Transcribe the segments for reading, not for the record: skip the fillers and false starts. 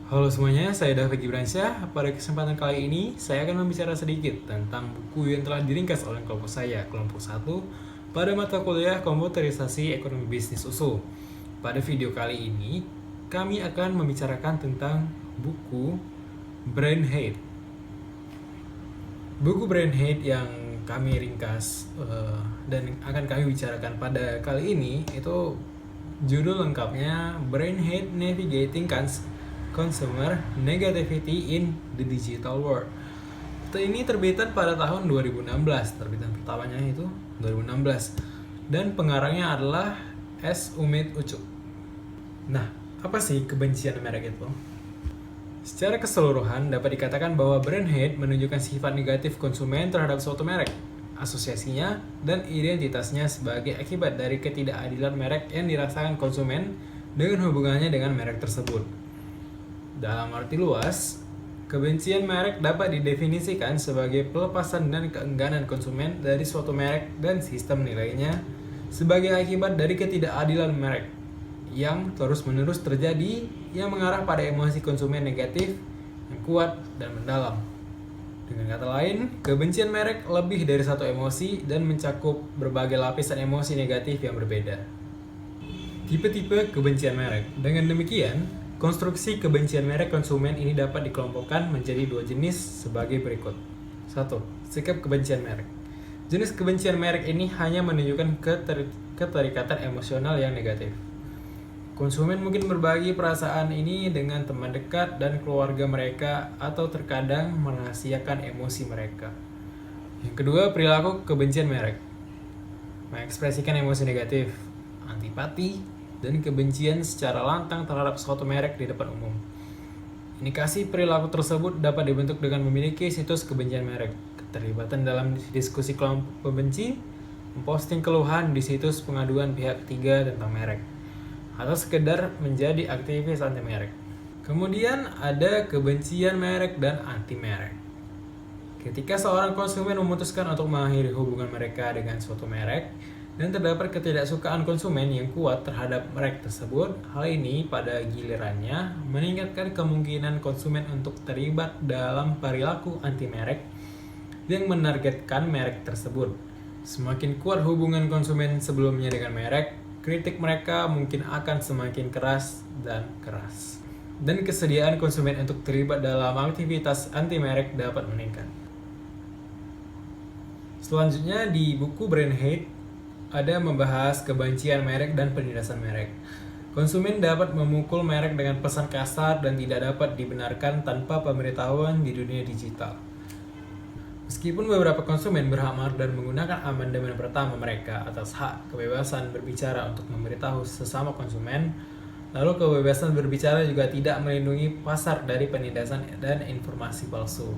Halo semuanya, saya David Gibransyah. Pada kesempatan kali ini, saya akan membicara sedikit tentang buku yang telah diringkas oleh kelompok saya, kelompok 1, pada mata kuliah Komputerisasi Ekonomi Bisnis USU. Pada video kali ini, kami akan membicarakan tentang buku Brain Hate. Buku Brain Hate yang kami ringkas dan akan kami bicarakan pada kali ini itu judul lengkapnya Brain Hate Navigating Consumer Negativity in the Digital World. Ini terbitan pada tahun 2016, terbitan pertamanya itu 2016, dan pengarangnya adalah S. Umid Ucuk. Nah, apa sih kebencian merek itu? Secara keseluruhan dapat dikatakan bahwa brand hate menunjukkan sifat negatif konsumen terhadap suatu merek, asosiasinya, dan identitasnya sebagai akibat dari ketidakadilan merek yang dirasakan konsumen dengan hubungannya dengan merek tersebut. Dalam arti luas, kebencian merek dapat didefinisikan sebagai pelepasan dan keengganan konsumen dari suatu merek dan sistem nilainya sebagai akibat dari ketidakadilan merek yang terus-menerus terjadi yang mengarah pada emosi konsumen negatif yang kuat dan mendalam. Dengan kata lain, kebencian merek lebih dari satu emosi dan mencakup berbagai lapisan emosi negatif yang berbeda. Tipe-tipe kebencian merek. Dengan demikian, konstruksi kebencian merek konsumen ini dapat dikelompokkan menjadi dua jenis sebagai berikut. 1. Sikap kebencian merek. Jenis kebencian merek ini hanya menunjukkan keterikatan emosional yang negatif. Konsumen mungkin berbagi perasaan ini dengan teman dekat dan keluarga mereka atau terkadang merahasiakan emosi mereka. Yang kedua, perilaku kebencian merek. Mengekspresikan emosi negatif, antipati, dan kebencian secara lantang terhadap suatu merek di depan umum. Indikasi perilaku tersebut dapat dibentuk dengan memiliki situs kebencian merek, keterlibatan dalam diskusi kelompok pembenci, memposting keluhan di situs pengaduan pihak ketiga tentang merek, atau sekedar menjadi aktivis anti merek. Kemudian ada kebencian merek dan anti merek. Ketika seorang konsumen memutuskan untuk mengakhiri hubungan mereka dengan suatu merek dan terdapat ketidaksukaan konsumen yang kuat terhadap merek tersebut, hal ini pada gilirannya meningkatkan kemungkinan konsumen untuk terlibat dalam perilaku anti merek yang menargetkan merek tersebut. Semakin kuat hubungan konsumen sebelumnya dengan merek, kritik mereka mungkin akan semakin keras dan keras. Dan kesediaan konsumen untuk terlibat dalam aktivitas anti merek dapat meningkat. Selanjutnya di buku Brand Hate ada membahas kebencian merek dan penindasan merek. Konsumen dapat memukul merek dengan pesan kasar dan tidak dapat dibenarkan tanpa pemberitahuan di dunia digital. Meskipun beberapa konsumen berhak dan menggunakan amandemen pertama mereka atas hak kebebasan berbicara untuk memberitahu sesama konsumen, lalu kebebasan berbicara juga tidak melindungi pasar dari penindasan dan informasi palsu.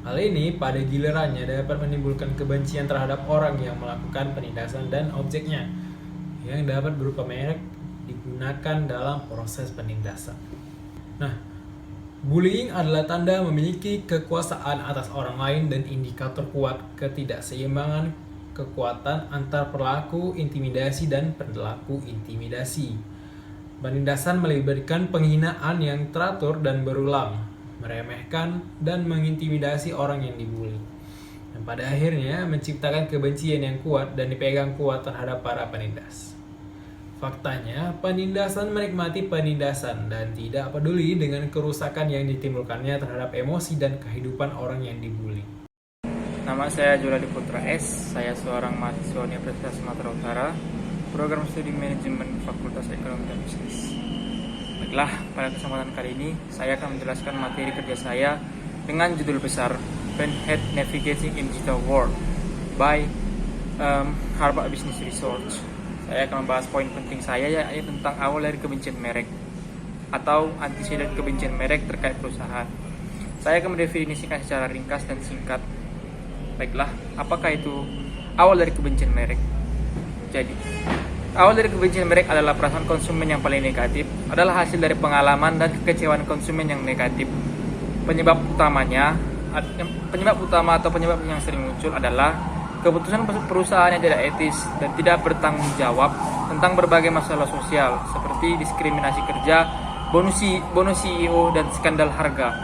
Hal ini pada gilirannya dapat menimbulkan kebencian terhadap orang yang melakukan penindasan dan objeknya, yang dapat berupa merek digunakan dalam proses penindasan. Nah, bullying adalah tanda memiliki kekuasaan atas orang lain dan indikator kuat ketidakseimbangan kekuatan antar pelaku intimidasi dan perilaku intimidasi. Penindasan melibatkan penghinaan yang teratur dan berulang, meremehkan dan mengintimidasi orang yang dibully, dan pada akhirnya menciptakan kebencian yang kuat dan dipegang kuat terhadap para penindas. Faktanya, penindasan menikmati penindasan dan tidak peduli dengan kerusakan yang ditimbulkannya terhadap emosi dan kehidupan orang yang dibully. Nama saya Juladi Putra S. Saya seorang mahasiswa Universitas Sumatera Utara, program studi manajemen Fakultas Ekonomi dan Bisnis. Baiklah, pada kesempatan kali ini saya akan menjelaskan materi kerja saya dengan judul besar Brand Hate Navigating in Digital World by Harvard Business Research. Saya akan membahas poin penting saya yaitu tentang awal dari kebencian merek atau antesidan kebencian merek terkait perusahaan. Saya akan mendefinisikan secara ringkas dan singkat. Baiklah, apakah itu awal dari kebencian merek? Jadi, awal dari kebencian merek adalah perasaan konsumen yang paling negatif, adalah hasil dari pengalaman dan kekecewaan konsumen yang negatif. Penyebab utama atau penyebab yang sering muncul adalah keputusan perusahaan yang tidak etis dan tidak bertanggung jawab tentang berbagai masalah sosial seperti diskriminasi kerja, bonus CEO, dan skandal harga.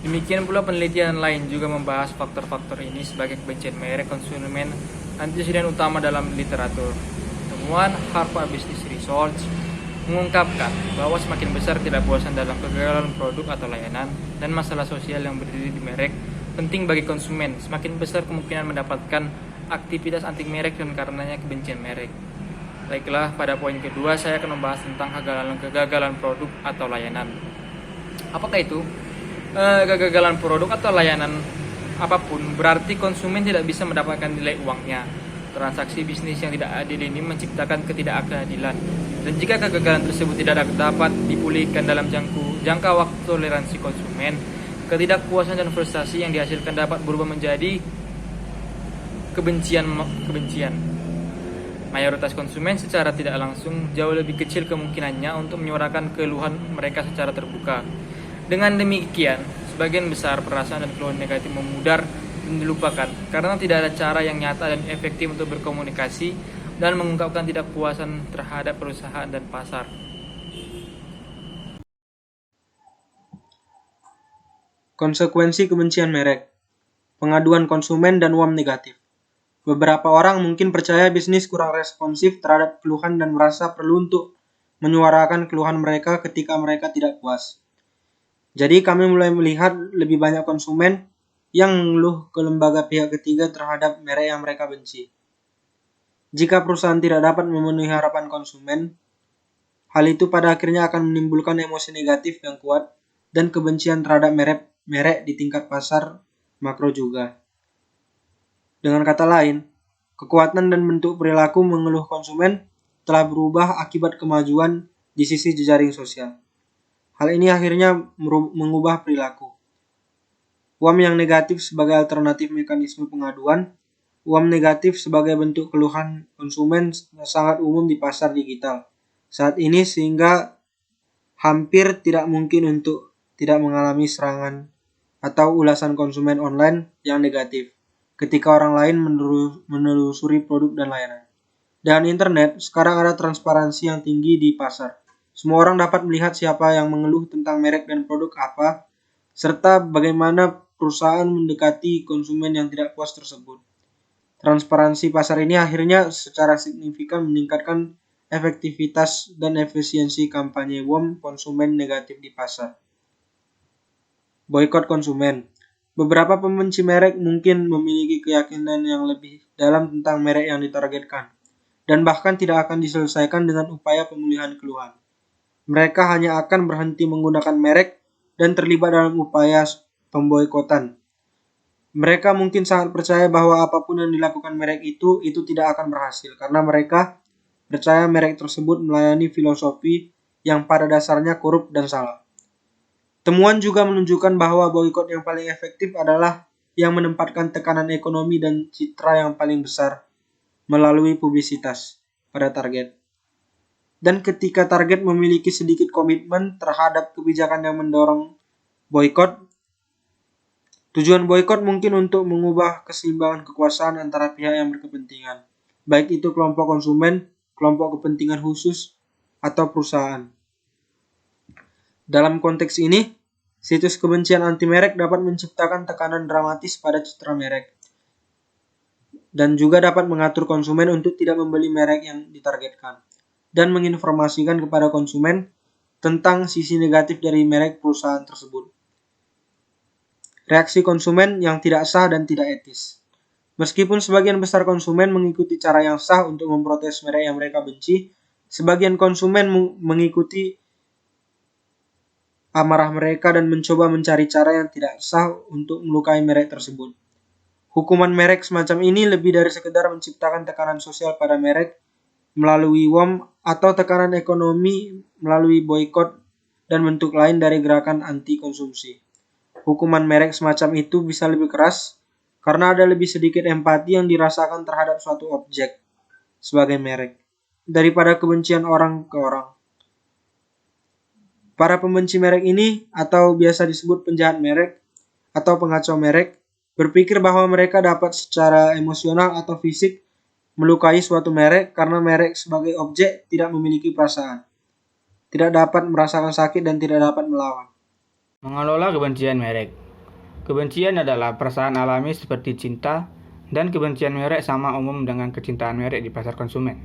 Demikian pula penelitian lain juga membahas faktor-faktor ini sebagai kebencian merek konsumen antioksidan utama dalam literatur. Temuan Harvard Business Research mengungkapkan bahwa semakin besar ketidakpuasan dalam kegagalan produk atau layanan dan masalah sosial yang berdiri di merek penting bagi konsumen, semakin besar kemungkinan mendapatkan aktivitas anti merek dan karenanya kebencian merek. Baiklah, pada poin kedua saya akan membahas tentang kegagalan produk atau layanan. Apakah itu? Kegagalan produk atau layanan apapun berarti konsumen tidak bisa mendapatkan nilai uangnya. Transaksi bisnis yang tidak adil ini menciptakan ketidakadilan, dan jika kegagalan tersebut tidak dapat dipulihkan dalam jangka waktu toleransi konsumen, ketidakpuasan dan frustasi yang dihasilkan dapat berubah menjadi kebencian. Mayoritas konsumen secara tidak langsung jauh lebih kecil kemungkinannya untuk menyuarakan keluhan mereka secara terbuka. Dengan demikian, sebagian besar perasaan dan keluhan negatif memudar dan dilupakan karena tidak ada cara yang nyata dan efektif untuk berkomunikasi dan mengungkapkan ketidakpuasan terhadap perusahaan dan pasar. Konsekuensi kebencian merek, pengaduan konsumen dan uang negatif. Beberapa orang mungkin percaya bisnis kurang responsif terhadap keluhan dan merasa perlu untuk menyuarakan keluhan mereka ketika mereka tidak puas. Jadi kami mulai melihat lebih banyak konsumen yang mengeluh ke lembaga pihak ketiga terhadap merek yang mereka benci. Jika perusahaan tidak dapat memenuhi harapan konsumen, hal itu pada akhirnya akan menimbulkan emosi negatif yang kuat dan kebencian terhadap merek di tingkat pasar makro juga. Dengan kata lain, kekuatan dan bentuk perilaku mengeluh konsumen telah berubah akibat kemajuan di sisi jejaring sosial. Hal ini akhirnya mengubah perilaku. UAM yang negatif sebagai alternatif mekanisme pengaduan. UAM negatif sebagai bentuk keluhan konsumen sangat umum di pasar digital saat ini sehingga hampir tidak mungkin untuk tidak mengalami serangan atau ulasan konsumen online yang negatif ketika orang lain menelusuri produk dan layanan. Dengan internet, sekarang ada transparansi yang tinggi di pasar. Semua orang dapat melihat siapa yang mengeluh tentang merek dan produk apa, serta bagaimana perusahaan mendekati konsumen yang tidak puas tersebut. Transparansi pasar ini akhirnya secara signifikan meningkatkan efektivitas dan efisiensi kampanye UAM konsumen negatif di pasar. Boikot konsumen. Beberapa pembenci merek mungkin memiliki keyakinan yang lebih dalam tentang merek yang ditargetkan, dan bahkan tidak akan diselesaikan dengan upaya pemulihan keluhan. Mereka hanya akan berhenti menggunakan merek dan terlibat dalam upaya pemboikotan. Mereka mungkin sangat percaya bahwa apapun yang dilakukan merek itu tidak akan berhasil karena mereka percaya merek tersebut melayani filosofi yang pada dasarnya korup dan salah. Temuan juga menunjukkan bahwa boikot yang paling efektif adalah yang menempatkan tekanan ekonomi dan citra yang paling besar melalui publisitas pada target. Dan ketika target memiliki sedikit komitmen terhadap kebijakan yang mendorong boikot, tujuan boikot mungkin untuk mengubah keseimbangan kekuasaan antara pihak yang berkepentingan, baik itu kelompok konsumen, kelompok kepentingan khusus, atau perusahaan. Dalam konteks ini, situs kebencian anti merek dapat menciptakan tekanan dramatis pada citra merek, dan juga dapat mengatur konsumen untuk tidak membeli merek yang ditargetkan, dan menginformasikan kepada konsumen tentang sisi negatif dari merek perusahaan tersebut. Reaksi konsumen yang tidak sah dan tidak etis. Meskipun sebagian besar konsumen mengikuti cara yang sah untuk memprotes merek yang mereka benci, sebagian konsumen mengikuti amarah mereka dan mencoba mencari cara yang tidak sah untuk melukai merek tersebut. Hukuman merek semacam ini lebih dari sekedar menciptakan tekanan sosial pada merek melalui UAM atau tekanan ekonomi melalui boikot dan bentuk lain dari gerakan anti konsumsi. Hukuman merek semacam itu bisa lebih keras karena ada lebih sedikit empati yang dirasakan terhadap suatu objek sebagai merek daripada kebencian orang ke orang. Para pembenci merek ini, atau biasa disebut penjahat merek atau pengacau merek, berpikir bahwa mereka dapat secara emosional atau fisik melukai suatu merek karena merek sebagai objek tidak memiliki perasaan. tidak dapat merasakan sakit dan tidak dapat melawan. Mengelola kebencian merek. Kebencian adalah perasaan alami seperti cinta, dan kebencian merek sama umum dengan kecintaan merek di pasar konsumen,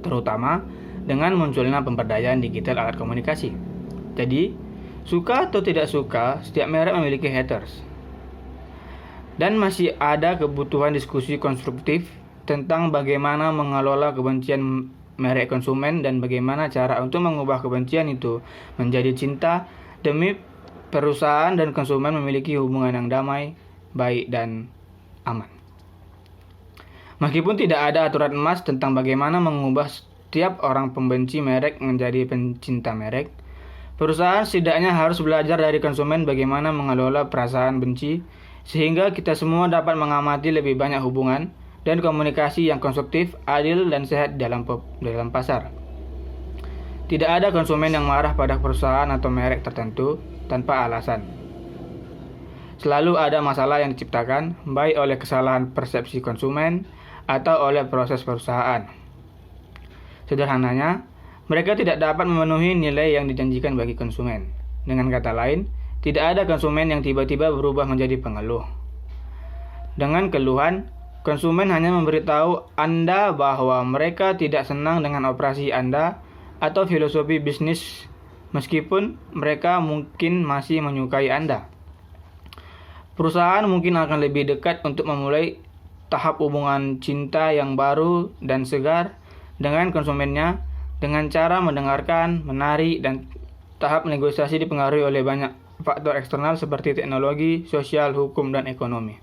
terutama dengan munculnya pemberdayaan digital alat komunikasi. Jadi, suka atau tidak suka, setiap merek memiliki haters. Dan masih ada kebutuhan diskusi konstruktif tentang bagaimana mengelola kebencian merek konsumen dan bagaimana cara untuk mengubah kebencian itu menjadi cinta demi perusahaan dan konsumen memiliki hubungan yang damai, baik, dan aman. Meskipun tidak ada aturan emas tentang bagaimana mengubah setiap orang pembenci merek menjadi pencinta merek, perusahaan setidaknya harus belajar dari konsumen bagaimana mengelola perasaan benci, sehingga kita semua dapat mengamati lebih banyak hubungan dan komunikasi yang konstruktif, adil, dan sehat dalam pasar. Tidak ada konsumen yang marah pada perusahaan atau merek tertentu tanpa alasan. Selalu ada masalah yang diciptakan, baik oleh kesalahan persepsi konsumen atau oleh proses perusahaan. Sederhananya, mereka tidak dapat memenuhi nilai yang dijanjikan bagi konsumen. Dengan kata lain, tidak ada konsumen yang tiba-tiba berubah menjadi pengeluh. Dengan keluhan, konsumen hanya memberitahu Anda bahwa mereka tidak senang dengan operasi Anda atau filosofi bisnis, meskipun mereka mungkin masih menyukai Anda. Perusahaan mungkin akan lebih dekat untuk memulai tahap hubungan cinta yang baru dan segar dengan konsumennya dengan cara mendengarkan, menarik, dan tahap negosiasi dipengaruhi oleh banyak faktor eksternal seperti teknologi, sosial, hukum, dan ekonomi.